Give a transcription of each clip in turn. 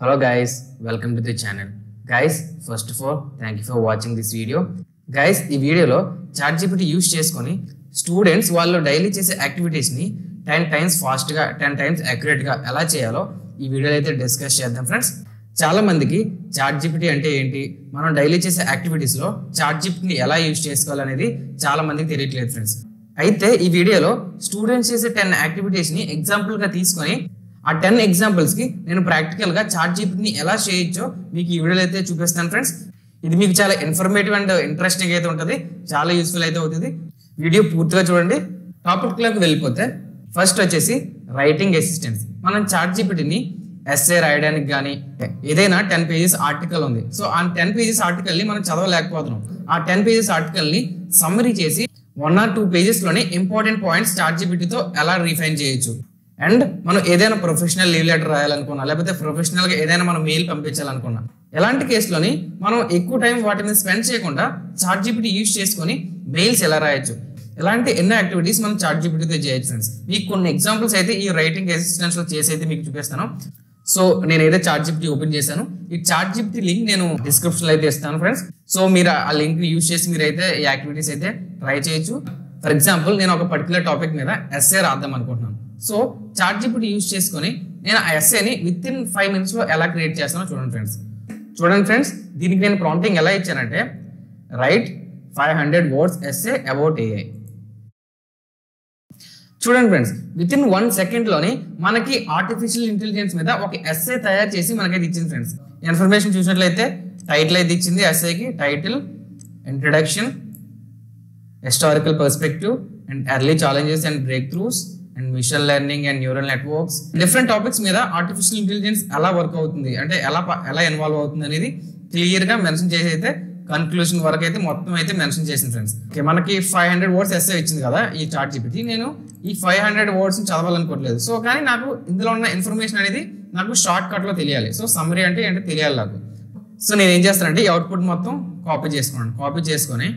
Hello guys, welcome to the channel. Guys, first of all, thank you for watching this video. Guys, ఈ వీడియోలో ChatGPT use చేసుకొని students వాళ్ళు daily చేసే యాక్టివిటీస్ని 10 times ఫాస్ట్గా 10 times యాక్యురేట్గా ఎలా చేయాలో ఈ వీడియోలో అయితే డిస్కస్ చేద్దాం ఫ్రెండ్స్. చాలా మందికి ChatGPT అంటే ఏంటి, మనం డైలీ చేసే యాక్టివిటీస్లో ChatGPTని ఎలా యూస్ చేసుకోవాలనేది చాలా మందికి తెలియట్లేదు ఫ్రెండ్స్. అయితే ఈ వీడియోలో స్టూడెంట్స్ చేసే 10 యాక్టివిటీస్ని ఎగ్జాంపుల్గా తీసుకొని ఆ 10 ఎగ్జాంపుల్స్కి నేను ప్రాక్టికల్గా ChatGPTని ఎలా చేయొచ్చో మీకు ఈ వీడియోలో అయితే చూపిస్తాను ఫ్రెండ్స్. ఇది మీకు చాలా ఇన్ఫర్మేటివ్ అండ్ ఇంట్రెస్టింగ్ అయితే ఉంటుంది, చాలా యూస్ఫుల్ అయితే అవుతుంది. వీడియో పూర్తిగా చూడండి. టాపిక్లోకి వెళ్ళిపోతే ఫస్ట్ వచ్చేసి రైటింగ్ అసిస్టెన్స్. మనం ChatGPTని ఎస్ఏ రాయడానికి కానీ ఏదైనా 10 పేజెస్ ఆర్టికల్ ఉంది, సో ఆ 10 పేజెస్ ఆర్టికల్ని మనం చదవలేకపోతున్నాం. ఆ 10 పేజెస్ ఆర్టికల్ని సమ్మరీ చేసి 1 or 2 పేజెస్లోనే ఇంపార్టెంట్ పాయింట్స్ ChatGPTతో ఎలా రీఫైన్ చేయొచ్చు. అండ్ మనం ఏదైనా ప్రొఫెషనల్ లీవ్ లెటర్ రాయాలనుకున్నా, లేకపోతే ప్రొఫెషనల్గా ఏదైనా మనం మెయిల్ పంపించాలనుకున్నా, ఎలాంటి కేసులోని మనం ఎక్కువ టైం వాటి మీద స్పెండ్ చేయకుండా ChatGPT యూస్ చేసుకొని మెయిల్స్ ఎలా రాయొచ్చు, ఇలాంటి ఎన్నో యాక్టివిటీస్ మనం ChatGPTతో చేయొచ్చు ఫ్రెండ్స్. మీకు కొన్ని ఎగ్జాంపుల్స్ అయితే ఈ రైటింగ్ అసిస్టెన్స్లో చేసి అయితే మీకు చూపిస్తాను. సో నేనైతే ChatGPT ఓపెన్ చేశాను. ఈ ChatGPT లింక్ నేను డిస్క్రిప్షన్లో అయితే ఇస్తాను ఫ్రెండ్స్. సో మీరు ఆ లింక్ని యూస్ చేసి మీరైతే ఈ యాక్టివిటీస్ అయితే ట్రై చేయొచ్చు. ఫర్ ఎగ్జాంపుల్ నేను ఒక పర్టికులర్ టాపిక్ మీద ఎస్ఏ రాద్దాం అనుకుంటున్నాను. సో ChatGPT యూస్ చేసుకొని నేను ఆ ఎస్ఏని విత్ ఇన్ 5 minutesలో ఎలా క్రియేట్ చేస్తానో చూడండి ఫ్రెండ్స్. దీనికి నేను ప్రాంప్టింగ్ ఎలా ఇచ్చానంటే write 500 words essay about AI. చూడండి ఫ్రెండ్స్, విత్ ఇన్ 1 సెకండ్లోని మనకి ఆర్టిఫిషియల్ ఇంటెలిజెన్స్ మీద ఒక ఎస్ఏ తయారు చేసి మనకైతే ఇచ్చింది ఫ్రెండ్స్. ఇన్ఫర్మేషన్ చూసినట్లయితే టైటిల్ అయితే ఇచ్చింది ఎస్ఏకి. Title, introduction, historical perspective and early challenges and breakthroughs and machine learning and neural networks, different topics మీద ఆర్టిఫిషియల్ ఇంటెలిజెన్స్ ఎలా వర్క్ అవుతుంది అంటే ఎలా ఇన్వాల్వ్ అవుతుంది అనేది క్లియర్గా మెన్షన్ చేసి అయితే కన్క్లూషన్ వరకు అయితే మొత్తం అయితే మెన్షన్ చేసింది ఫ్రెండ్స్. ఓకే, మనకి 500 words ఎస్ఏ ఇచ్చింది కదా ఈ ChatGPT. నేను ఈ 500 words చదవాలనుకోవట్లేదు. సో కానీ నాకు ఇందులో ఉన్న ఇన్ఫర్మేషన్ అనేది నాకు షార్ట్ కట్లో తెలియాలి. సో సమ్మరీ అంటే ఏంటో తెలియాలి నాకు. సో నేను ఏం చేస్తానంటే ఈ అవుట్పుట్ మొత్తం కాపీ చేసుకొని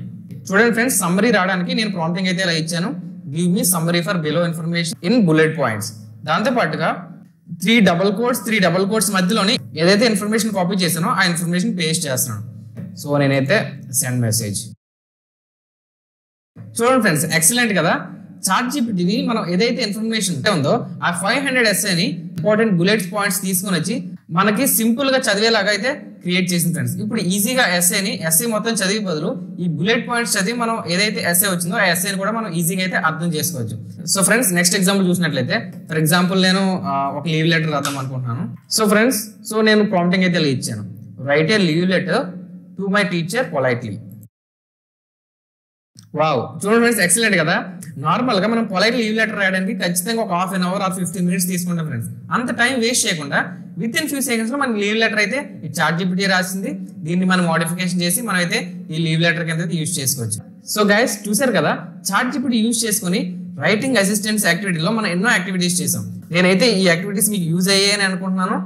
చూడండి ఫ్రెండ్స్, సమ్మరీ రావడానికి నేను ప్రాంప్టింగ్ అయితే ఇలా ఇచ్చాను, give me summary for below information in bullet points. దాంతో పాటుగా 3 డబుల్ కోట్స్ మధ్యలోని ఏదైతే ఇన్ఫర్మేషన్ కాపీ చేశానో ఆ ఇన్ఫర్మేషన్ పేస్ట్ చేస్తున్నాను. సో నేనైతే సెండ్ మెసేజ్. చూడండి ఫ్రెండ్స్, ఎక్సలెంట్ కదా. ChatGPTని మనం ఏదైతే ఇన్ఫర్మేషన్ ఉందో ఆ 500 ఎస్ఏని ఇంపార్టెంట్ బుల్లెట్స్ పాయింట్స్ తీసుకొని వచ్చి మనకి సింపుల్ గా చదివేలాగా అయితే క్రియేట్ చేసింది ఫ్రెండ్స్. ఇప్పుడు ఈజీగా ఎస్ఏ మొత్తం చదివే బదులు ఈ బుల్లెట్ పాయింట్స్ చదివి మనం ఏదైతే ఎస్ఏ వచ్చిందో ఆ ఎస్ఏని కూడా మనం ఈజీగా అయితే అర్థం చేసుకోవచ్చు. సో ఫ్రెండ్స్, నెక్స్ట్ ఎగ్జాంపుల్ చూసినట్లయితే ఫర్ ఎగ్జాంపుల్ నేను ఒక లీవ్ లెటర్ రాద్దాం అనుకుంటున్నాను. సో ఫ్రెండ్స్, నేను ప్రాంప్టింగ్ అయితే ఇలా ఇచ్చాను, right A leave letter to my teacher politely. Wow, చూడండి ఫ్రెండ్స్, ఎక్సలెంట్ కదా. నార్మల్ గా మనం పొలైట్ లీవ్ లెటర్ రాయడానికి ఖచ్చితంగా ఒక 1/2 hour or 15 minutes తీసుకుంటాం ఫ్రెండ్స్. అంత టైం వేస్ట్ చేయకుండా విత్ ఇన్ ఫ్యూ సెకండ్స్ లో మన లీవ్ లెటర్ అయితే ఈ ChatGPT రాసింది. దీన్ని మనం మోడిఫికేషన్ చేసి మనం అయితే ఈ లీవ్ లెటర్ కింద యూజ్ చేసుకోవచ్చు. సో గైస్, చూసారు కదా, ChatGPT యూజ్ చేసుకుని రైటింగ్ అసిస్టెంట్స్ యాక్టివిటీలో మనం ఎన్నో యాక్టివిటీస్ చేసాం. నేనైతే ఈ యాక్టివిటీస్ మీకు యూజ్ అయ్యాయని అనుకుంటున్నాను.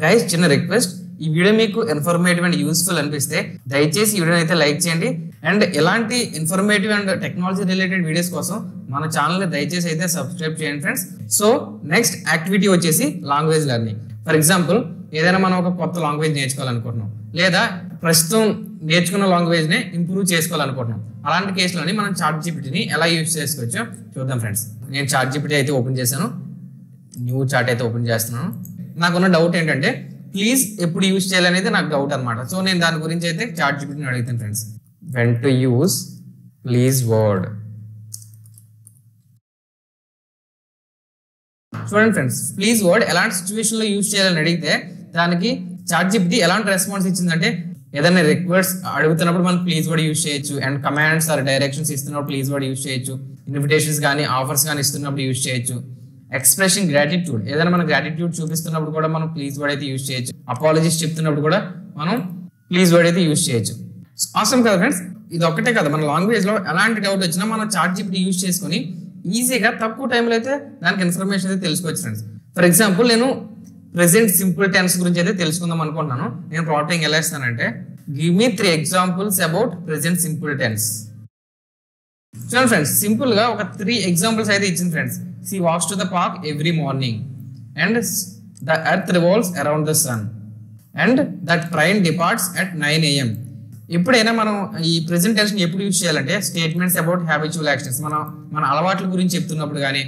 గైస్, చిన్న రిక్వెస్ట్, ఈ వీడియో మీకు ఇన్ఫర్మేటివ్ అండ్ యూస్ఫుల్ అనిపిస్తే దయచేసి ఈ వీడియోని అయితే లైక్ చేయండి. అండ్ ఇలాంటి informative and technology related videos కోసం మన ఛానల్ని దయచేసి అయితే సబ్స్క్రైబ్ చేయండి ఫ్రెండ్స్. సో నెక్స్ట్ యాక్టివిటీ వచ్చేసి లాంగ్వేజ్ లెర్నింగ్. ఫర్ ఎగ్జాంపుల్ ఏదైనా మనం ఒక కొత్త లాంగ్వేజ్ నేర్చుకోవాలనుకుంటున్నాం, లేదా ప్రస్తుతం నేర్చుకున్న లాంగ్వేజ్ని ఇంప్రూవ్ చేసుకోవాలనుకుంటున్నాం. అలాంటి కేసులోని మనం ChatGPTని ఎలా యూజ్ చేసుకోవచ్చో చూద్దాం ఫ్రెండ్స్. నేను ChatGPT అయితే ఓపెన్ చేశాను, న్యూ చాట్ అయితే ఓపెన్ చేస్తున్నాను. నాకున్న డౌట్ ఏంటంటే ప్లీజ్ ఎప్పుడు యూజ్ చేయాలనేది నాకు డౌట్ అనమాట. సో నేను దాని గురించి అయితే ChatGPTని అడుగుతాను friends. When to use please word. చూడండి ఫ్రెండ్స్, ప్లీజ్ వర్డ్ ఎలాంటి సిచ్యువేషన్లో యూజ్ చేయాలని అడిగితే దానికి ChatGPT ఎలాంటి రెస్పాన్స్ ఇచ్చిందంటే ఏదైనా రిక్వెస్ట్ అడుగుతున్నప్పుడు మనం ప్లీజ్ వర్డ్ యూజ్ చేయొచ్చు, అండ్ కమాండ్స్ ఆర్ డైరెక్షన్స్ ఇస్తున్నప్పుడు ప్లీజ్ వర్డ్ యూజ్ చేయొచ్చు, ఇన్విటేషన్స్ కానీ ఆఫర్స్ కానీ ఇస్తున్నప్పుడు యూజ్ చేయొచ్చు, ఎక్స్ప్రెషన్ గ్రాటిట్యూడ్ ఏదైనా మన గ్రాటిట్యూడ్ చూపిస్తున్నప్పుడు కూడా మనం ప్లీజ్ వర్డ్ అయితే యూజ్ చేయొచ్చు, అపాలజీస్ చెప్తున్నప్పుడు కూడా మనం ప్లీజ్ వర్డ్ అయితే యూజ్ చేయొచ్చు. అవసరం కదా ఫ్రెండ్స్, ఇది ఒక్కటే కదా, మన లాంగ్వేజ్ లో ఎలాంటి డౌట్ వచ్చినా మనం ChatGPT యూజ్ చేసుకొని ఈజీగా తక్కువ టైంలో అయితే దానికి ఇన్ఫర్మేషన్ అయితే తెలుసుకోవచ్చు ఫ్రెండ్స్. ఫర్ ఎగ్జాంపుల్ నేను ప్రెసెంట్ సింపుల్ టెన్స్ గురించి అయితే తెలుసుకుందాం అనుకుంటున్నాను. నేను ప్రాంప్టింగ్ ఎలా ఇస్తానంటే give me 3 examples about present simple tense. చూడండి ఫ్రెండ్స్, సింపుల్ గా ఒక 3 examples అయితే ఇచ్చింది friends. She walks to the park every morning and the earth revolves around the sun. And that train departs at 9 AM. ఎప్పుడైనా మనం ఈ present tense ఎప్పుడు use చేయాలంటే స్టేట్మెంట్స్ అబౌట్ హ్యాబిచువల్ యాక్షన్స్, మన అలవాట్ల గురించి చెప్తున్నప్పుడు కానీ,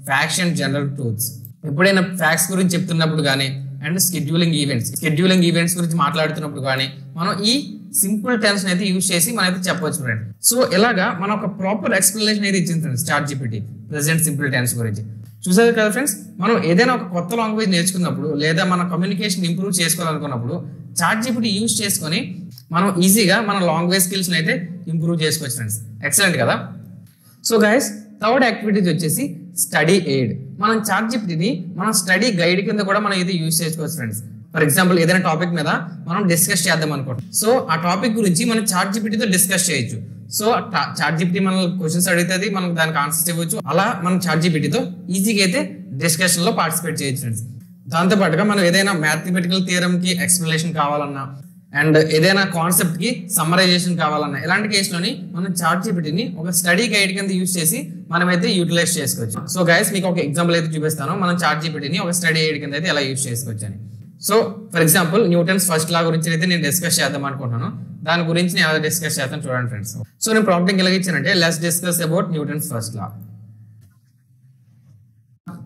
ఫ్యాక్ట్స్ అండ్ జనరల్ ట్రూత్స్ ఎప్పుడైనా ఫ్యాక్ట్స్ గురించి చెప్తున్నప్పుడు కానీ, అండ్ స్కెడ్యూలింగ్ ఈవెంట్స్ గురించి మాట్లాడుతున్నప్పుడు కానీ మనం ఈ సింపుల్ టెన్స్ అయితే యూజ్ చేసి మనం అయితే చెప్పవచ్చు ఫ్రెండ్. సో ఇలాగా మనం ఒక ప్రాపర్ ఎక్స్ప్లెనేషన్ అయితే ఇచ్చింది friends ChatGPT present simple tense గురించి. చూసారు కదా ఫ్రెండ్స్, మనం ఏదైనా ఒక కొత్త లాంగ్వేజ్ నేర్చుకున్నప్పుడు లేదా మన కమ్యూనికేషన్ ఇంప్రూవ్ చేసుకోవాలనుకున్నప్పుడు ChatGPT యూజ్ చేసుకొని మనం ఈజీగా మన లాంగ్వేజ్ స్కిల్స్ అయితే ఇంప్రూవ్ చేసుకోవచ్చు ఫ్రెండ్స్. ఎక్సలెంట్ కదా. సో గైస్, థర్డ్ యాక్టివిటీస్ వచ్చేసి స్టడీ ఎయిడ్. మనం ChatGPTని మనం స్టడీ గైడ్ కింద కూడా మనం ఇది యూజ్ చేసుకోవచ్చు ఫ్రెండ్స్. ఫర్ ఎగ్జాంపుల్ ఏదైనా టాపిక్ మీద మనం డిస్కస్ చేద్దాం అనుకుంటాం. సో ఆ టాపిక్ గురించి మనం ChatGPTతో డిస్కస్ చేయొచ్చు. సో ChatGPT మన క్వశ్చన్స్ అడుగుతుంది, మనం దానికి ఆన్సర్స్ ఇవ్వచ్చు. అలా మనం ChatGPTతో ఈజీగా అయితే డిస్కషన్ లో పార్టిసిపేట్ చేయొచ్చు ఫ్రెండ్స్. దాంతో పాటుగా మనం ఏదైనా మ్యాథమెటికల్ థియరమ్ కి ఎక్స్ప్లెనేషన్ కావాలన్నా అండ్ ఏదైనా కాన్సెప్ట్ కి సమ్మరైజేషన్ కావాలన్నా ఇలాంటి కేసులోని మనం ChatGPTని ఒక స్టడీ గైడ్ కింద యూజ్ చేసి మనమైతే యూటిలైజ్ చేసుకోవచ్చు. సో గైస్, మీకు ఒక ఎగ్జాంపుల్ అయితే చూపిస్తాను మనం ChatGPTని ఒక స్టడీ గైడ్ కింద అయితే ఎలా యూజ్ చేసుకోవచ్చు అని. So for example Newton's first law గురించి అయితే నేను డిస్కస్ చేద్దాం అనుకుంటున్నాను. దాని గురించి నేను ఎలా డిస్కస్ చేస్తాను చూడండి ఫ్రెండ్స్. సో నేను ప్రాంప్టింగ్ ఎలా ఇచ్చానంటే let's discuss about Newton's first law.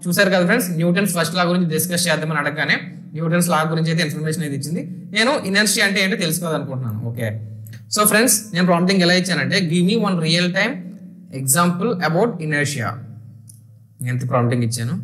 చూసారు కదా ఫ్రెండ్స్, న్యూటన్స్ ఫస్ట్ లా గురించి డిస్కస్ చేద్దామని అడగగానే న్యూటన్స్ లా గురించి అయితే ఇన్ఫర్మేషన్ అయితే ఇచ్చింది. నేను ఇనర్షియా అంటే ఏంటో తెలుసుకోవాలనుకుంటున్నాను. ఓకే, సో ఫ్రెండ్స్ నేను ప్రాంప్టింగ్ ఎలా ఇచ్చానంటే give me one real time example about inertia. ఎంత ప్రాంప్టింగ్ ఇచ్చాను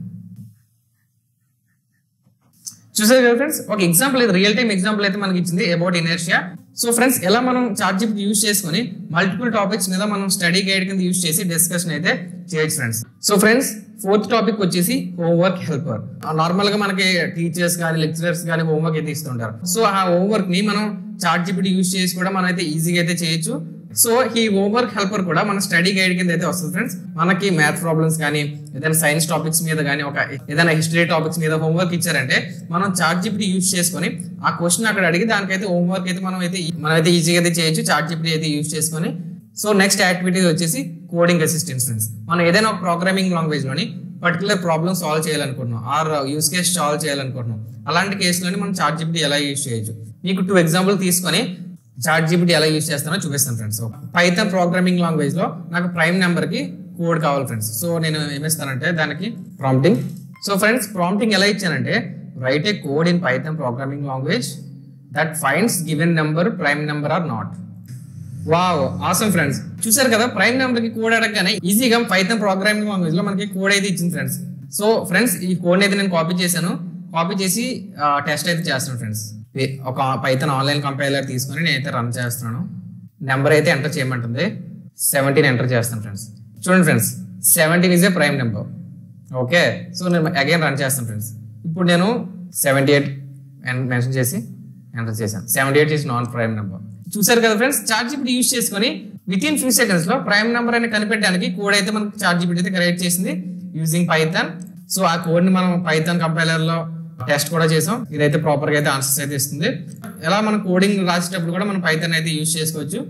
చూసారు కదా ఫ్రెండ్స్. ఒక ఎగ్జాంపుల్ అయితే రియల్ టైమ్ ఎగ్జాంపుల్ అయితే మనకి ఇచ్చింది అబౌట్ ఇనర్షియా. సో ఫ్రెండ్స్, ఎలా మనం ChatGPT యూజ్ చేసుకొని మల్టిపుల్ టాపిక్స్ మీద మనం స్టడీ గైడ్ కింద యూజ్ చేసి డిస్కషన్ అయితే చేయొచ్చు friends. So friends, fourth topic వచ్చేసి హోంవర్క్ హెల్పర్. నార్మల్ గా మనకి టీచర్స్ కానీ లెక్చరర్స్ కానీ హోంవర్క్ అయితే ఇస్తుంటారు. సో ఆ హోంవర్క్ ని మనం ChatGPT యూజ్ చేసి కూడా మనం అయితే ఈజీగా అయితే చేయొచ్చు. సో ఈ హోంవర్క్ హెల్పర్ కూడా మన స్టడీ గైడ్ కింద అయితే వస్తుంది ఫ్రెండ్స్. మనకి మ్యాథ్ ప్రాబ్లమ్స్ కానీ ఏదైనా సైన్స్ టాపిక్స్ మీద కానీ ఏదైనా హిస్టరీ టాపిక్స్ మీద హోంవర్క్ ఇచ్చారంటే మనం ChatGPT యూజ్ చేసుకొని ఆ క్వశ్చన్ అక్కడ అడిగి దానికైతే హోంవర్క్ అయితే మనమైతే ఈజీగా అయితే చేయొచ్చు ChatGPT అయితే యూజ్ చేసుకొని. సో నెక్స్ట్ యాక్టివిటీ వచ్చేసి కోడింగ్ అసిస్టెన్స్ ఫ్రెండ్స్. మనం ఏదైనా ఒక ప్రోగ్రామింగ్ లాంగ్వేజ్ లోని పర్టికులర్ ప్రాబ్లమ్ సాల్వ్ చేయాలనుకుంటున్నాం ఆర్ యూస్ కేస్ సాల్వ్ చేయాలనుకుంటున్నాం. అలాంటి కేసులోని మనం ChatGPT ఎలా యూజ్ చేయొచ్చు మీకు 2 ఎగ్జాంపుల్ తీసుకొని ChatGPT ఎలా యూజ్ చేస్తానో చూపిస్తాను ఫ్రెండ్స్. పైథాన్ ప్రోగ్రామింగ్ లాంగ్వేజ్ లో నాకు ప్రైమ్ నెంబర్ కి కోడ్ కావాలి ఫ్రెండ్స్. సో నేను ఏమిస్తానంటే దానికి ప్రాంప్టింగ్. సో ఫ్రెండ్స్, ప్రాంప్టింగ్ ఎలా ఇచ్చానంటే write a code in Python programming language that finds given number prime number or not. Wow, awesome friends. చూసారు కదా, ప్రైమ్ నెంబర్ కి కోడ్ అడగగానే ఈజీగా పైథాన్ ప్రోగ్రామింగ్ లాంగ్వేజ్ లో మనకి కోడ్ అయితే ఇచ్చింది ఫ్రెండ్స్. సో ఫ్రెండ్స్, ఈ కోడ్ అయితే నేను కాపీ చేసి టెస్ట్ అయితే చేస్తాను ఫ్రెండ్స్. ఒక పైథాన్ ఆన్లైన్ కంపైలర్ తీసుకొని నేనైతే రన్ చేస్తున్నాను. నెంబర్ అయితే ఎంటర్ చేయమంటుంది, 17 ఎంటర్ చేస్తాను ఫ్రెండ్స్. చూడండి friends, 17 is a prime number. Okay, so నేను అగైన్ రన్ చేస్తాను ఫ్రెండ్స్. ఇప్పుడు నేను 78 మెన్షన్ చేసి ఎంటర్ చేశాను. 78 ఈజ్ నాన్ ప్రైమ్ నెంబర్. చూసారు కదా ఫ్రెండ్స్, ChatGPT యూజ్ చేసుకొని విత్ ఇన్ ఫ్యూ సెకండ్స్ లో ప్రైమ్ నెంబర్ అని కనిపెట్టడానికి కోడ్ అయితే మనకి ChatGPT అయితే క్రియేట్ చేసింది యూజింగ్ పైథాన్. సో ఆ కోడ్ ని మనం పైథాన్ కంపైలర్ లో టెస్ట్ కూడా చేసాం. ఇదైతే ప్రాపర్ గా అయితే ఆన్సర్స్ అయితే ఇస్తుంది. ఎలా మనం కోడింగ్ రాసేటప్పుడు కూడా మనం పైథాన్ అయితే యూజ్ చేసుకోవచ్చు.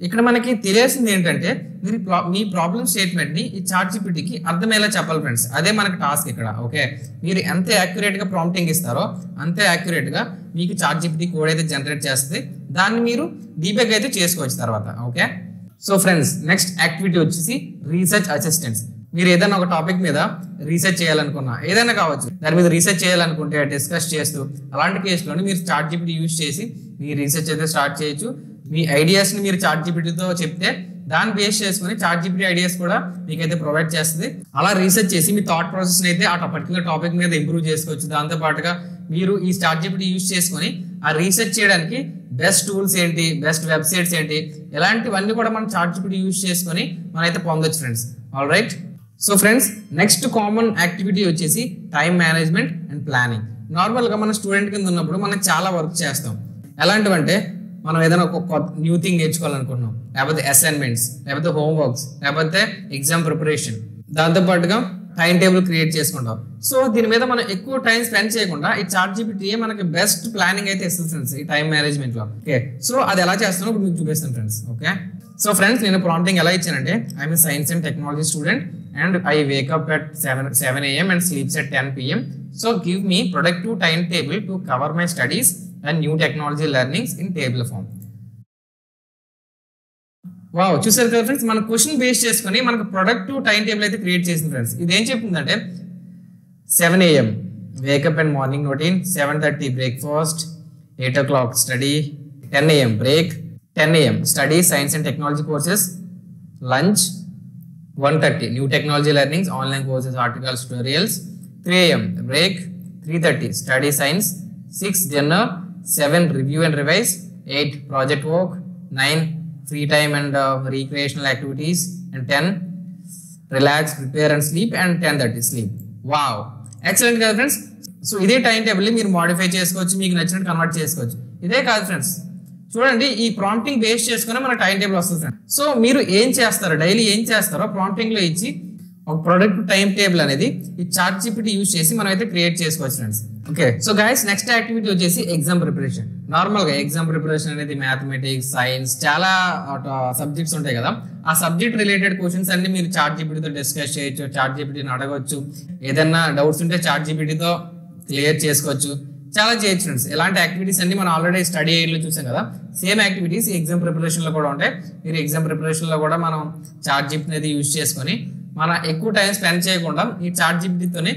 ఇక్కడ మనకి తెలియాల్సింది ఏంటంటే మీరు మీ ప్రాబ్లమ్ స్టేట్మెంట్ ని ఈ ChatGPTకి అర్థమయ్యేలా చెప్పాలి ఫ్రెండ్స్. అదే మనకి టాస్క్ ఇక్కడ. ఓకే, మీరు ఎంత యాక్యురేట్ గా ప్రాంప్టింగ్ ఇస్తారో అంతే యాక్యురేట్ గా మీకు ChatGPT కోడ్ అయితే జనరేట్ చేస్తుంది. దాన్ని మీరు డీబగ్ అయితే చేసుకోవచ్చు తర్వాత. Okay, so friends, next activity వచ్చేసి రీసెర్చ్ అసిస్టెంట్స్. మీరు ఏదైనా ఒక టాపిక్ మీద రీసెర్చ్ చేయాలనుకున్నా, ఏదైనా కావచ్చు, దాని మీద రీసెర్చ్ చేయాలనుకుంటే డిస్కస్ చేస్తూ అలాంటి కేసులోని మీరు ChatGPT యూజ్ చేసి మీ రీసెర్చ్ అయితే స్టార్ట్ చేయొచ్చు. మీ ఐడియాస్ ని మీరు ChatGPTతో చెప్తే దాన్ని బేస్ చేసుకుని ChatGPT ఐడియాస్ కూడా మీకైతే ప్రొవైడ్ చేస్తుంది. అలా రీసెర్చ్ చేసి మీ థాట్ ప్రాసెస్ అయితే ఆ పర్టికులర్ టాపిక్ మీద ఇంప్రూవ్ చేసుకోవచ్చు. దాంతో పాటుగా మీరు ఈ ChatGPT యూజ్ చేసుకొని ఆ రీసెర్చ్ చేయడానికి బెస్ట్ టూల్స్ ఏంటి, బెస్ట్ వెబ్సైట్స్ ఏంటి, ఇలాంటివన్నీ కూడా మనం ChatGPT యూజ్ చేసుకొని మనమైతే పొందొచ్చు friends. All right, so friends, next common activity వచ్చేసి టైం మేనేజ్మెంట్ అండ్ ప్లానింగ్. నార్మల్గా మన స్టూడెంట్ కింద ఉన్నప్పుడు మనం చాలా వర్క్ చేస్తాం. ఎలాంటివంటే మనం ఏదైనా ఒక న్యూ థింగ్ నేర్చుకోవాలనుకుంటున్నాం, లేకపోతే అసైన్మెంట్స్, లేకపోతే హోంవర్క్స్, లేకపోతే ఎగ్జామ్ ప్రిపరేషన్, దాంతోపాటుగా టైం టేబుల్ క్రియేట్ చేసుకుంటాం. సో దీని మీద మనం ఎక్కువ టైం స్పెండ్ చేయకుండా ఈ ChatGPT మనకి బెస్ట్ ప్లానింగ్ అయితే ఇస్తుంది ఫ్రెండ్స్ ఈ టైం మేనేజ్మెంట్ లో. ఓకే, సో అది ఎలా చేస్తానో ఇప్పుడు మీకు చూపిస్తాను ఫ్రెండ్స్. ఓకే, సో ఫ్రెండ్స్, నేను ప్రాంప్టింగ్ ఎలా ఇచ్చానంటే I'm a science and technology student and I wake up at 7 AM and sleeps at 10 PM. So give me productive timetable to cover my studies and new technology learnings in table form. Wow, చూసారు కదా friends, మన question base చేసుకొని మనకు productive time table అయితే create చేసింది friends. ఇది ఏం చెప్తుందంటే 7 AM wake up and morning routine, 7:30 breakfast, 8 o'clock study, 10 AM break, 10 AM study science and technology courses, lunch, 1:30 new technology learnings online courses articles tutorials, 3 AM break, 3:30 study science, 6 dinner, 7 review and revise, 8 project work, 9 free time and recreational activities, and 10 relax, prepare and sleep, and 10:30 sleep. Wow, excellent కదా friends. So ఇదే time table ని మీరు modify చేసుకోవచ్చు, మీకు నచ్చినట్టు convert చేసుకోవచ్చు. ఇదే కాదు ఫ్రెండ్స్, చూడండి ఈ ప్రాంప్టింగ్ బేస్ చేసుకుని మన టైం టేబుల్ వస్తుంది ఫ్రెండ్స్. సో మీరు ఏం చేస్తారో, డైలీ ఏం చేస్తారో ప్రాంప్టింగ్ లో ఇచ్చి ఒక ప్రొడక్ట్ టైం టేబుల్ అనేది ఈ ChatGPT యూజ్ చేసి మనం అయితే క్రియేట్ చేసుకోవచ్చు friends. Okay, so guys next activity వచ్చేసి ఎగ్జామ్ ప్రిపరేషన్. నార్మల్ గా ఎగ్జామ్ ప్రిపరేషన్ అనేది మ్యాథమెటిక్స్, సైన్స్, చాలా సబ్జెక్ట్స్ ఉంటాయి కదా. ఆ సబ్జెక్ట్ రిలేటెడ్ క్వశ్చన్స్ అన్ని మీరు ChatGPT తో డిస్కస్ చేయొచ్చు, ChatGPTని అడగవచ్చు. ఏదైనా డౌట్స్ ఉంటే ChatGPT తో క్లియర్ చేసుకోవచ్చు, చాలా చేయొచ్చు ఫ్రెండ్స్. ఇలాంటి యాక్టివిటీస్ అన్ని మనం ఆల్రెడీ స్టడీ ఎయిడ్లో చూసాం కదా. సేమ్ యాక్టివిటీస్ ఎగ్జామ్ ప్రిపరేషన్ లో కూడా ఉంటాయి. మీరు ఎగ్జామ్ ప్రిపరేషన్ లో కూడా మనం ChatGPT అనేది యూజ్ చేసుకొని మన ఎక్కువ టైం స్పెండ్ చేయకుండా ఈ ChatGPTతోనే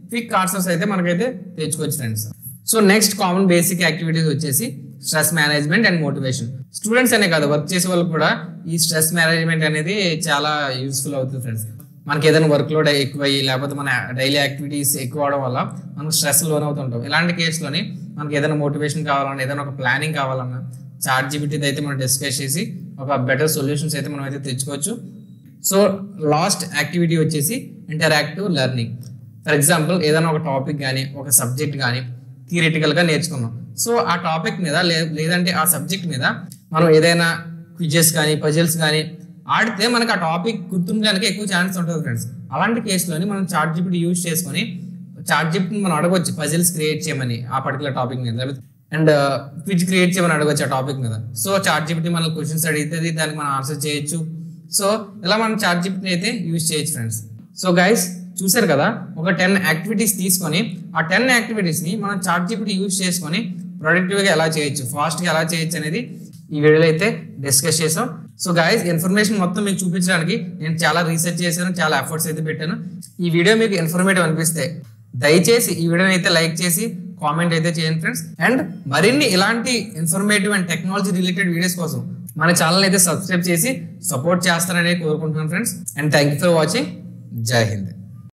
క్విక్ ఆన్సర్స్ అయితే మనకైతే తెచ్చుకోవచ్చు friends. So next common basic activities వచ్చేసి stress management and motivation. Students అనే కాదు, వర్క్ చేసే వాళ్ళు కూడా ఈ స్ట్రెస్ మేనేజ్మెంట్ అనేది చాలా యూస్ఫుల్ అవుతుంది ఫ్రెండ్స్. మనకి ఏదైనా వర్క్ లోడ్ ఎక్కువ అయ్యి లేకపోతే మన డైలీ యాక్టివిటీస్ ఎక్కువ అవడం వల్ల మనం స్ట్రెస్ లోన్ అవుతుంటాం. ఇలాంటి కేసులోని మనకి ఏదైనా మోటివేషన్ కావాలన్నా, ఏదైనా ఒక ప్లానింగ్ కావాలన్నా ChatGPT అయితే మనం డిస్కస్ చేసి ఒక బెటర్ సొల్యూషన్స్ అయితే మనం అయితే తెచ్చుకోవచ్చు. సో లాస్ట్ యాక్టివిటీ వచ్చేసి ఇంటరాక్టివ్ లెర్నింగ్. ఫర్ ఎగ్జాంపుల్ ఏదైనా ఒక టాపిక్ కానీ ఒక సబ్జెక్ట్ కానీ థియరిటికల్గా నేర్చుకున్నాం. సో ఆ టాపిక్ మీద లేదంటే ఆ సబ్జెక్ట్ మీద మనం ఏదైనా క్విజెస్ కానీ పజిల్స్ కానీ ఆడితే మనకు ఆ టాపిక్ గుర్తుండడానికి ఎక్కువ ఛాన్స్ ఉంటుంది ఫ్రెండ్స్. అలాంటి కేసులోని మనం ChatGPT యూజ్ చేసుకొని ChatGPTని మనం అడగవచ్చు పజిల్స్ క్రియేట్ చేయమని ఆ పర్టికులర్ టాపిక్ మీద, అండ్ క్విజ్ క్రియేట్ చేయమని అడగవచ్చు ఆ టాపిక్ మీద. సో ChatGPT మనకు క్వశ్చన్స్ అడిగితే దానికి మనం ఆన్సర్ చేయొచ్చు. సో ఇలా మనం ChatGPTని అయితే యూజ్ చేయొచ్చు ఫ్రెండ్స్. సో గైస్ చూసారు కదా, ఒక 10 యాక్టివిటీస్ తీసుకొని ఆ 10 యాక్టివిటీస్ని మనం ChatGPT యూజ్ చేసుకొని ప్రొడక్టివ్గా ఎలా చేయొచ్చు, ఫాస్ట్గా ఎలా చేయొచ్చు అనేది ఈ వీడియోలో అయితే డిస్కస్ చేసాం. సో గైస్ ఇన్ఫర్మేషన్ మొత్తం మీకు చూపించడానికి నేను చాలా రీసెర్చ్ చేశాను, చాలా ఎఫర్ట్స్ అయితే పెట్టాను. ఈ వీడియో మీకు ఇన్ఫర్మేటివ్ అనిపిస్తే దయచేసి ఈ వీడియోని అయితే లైక్ చేసి కామెంట్ అయితే చేయండి ఫ్రెండ్స్. అండ్ మరిన్ని ఇలాంటి informative and technology related videos కోసం మన ఛానల్ అయితే సబ్స్క్రైబ్ చేసి సపోర్ట్ చేస్తారని కోరుకుంటున్నాను friends. And thank you for watching. జై హింద్.